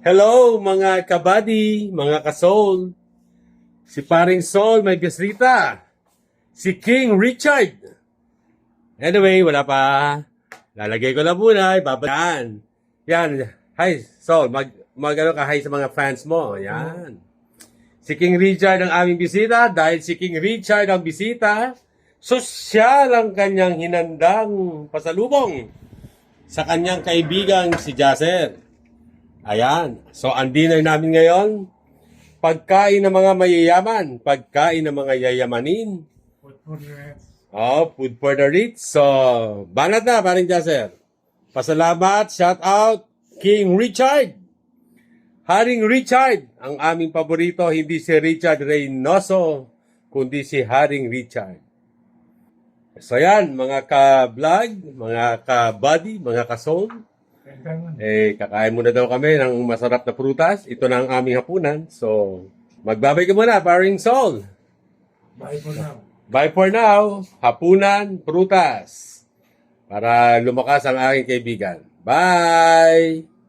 Hello mga kabady, mga kasoul. Si paring Soul may bisita. Si King Richard. Anyway, wala pa. Lalagay ko na muna, ibabaan. Yan. Hi, Soul. Mag ka, hi sa mga fans mo. Yan. Si King Richard ang aming bisita. Dahil si King Richard ang bisita, sosyal ang kanyang hinandang pasalubong sa kanyang kaibigang si Jaser. Ayan. So, ang dinner namin ngayon, pagkain ng mga mayayaman, pagkain ng mga yayamanin. Food for the rest. Oh, food for the rich. So, banat na, paring Jaser. Pasalamat, shout out, King Richard. Haring Richard, ang aming paborito, hindi si Richard Reynoso, kundi si Haring Richard. So yan, mga ka-vlog, mga ka-buddy, mga ka-soul. Kakain muna daw kami ng masarap na prutas. Ito na ang aming hapunan. So, magbabay ka muna, paring Soul. Bye for now. Bye for now. Hapunan, prutas. Para lumakas ang aking kaibigan. Bye!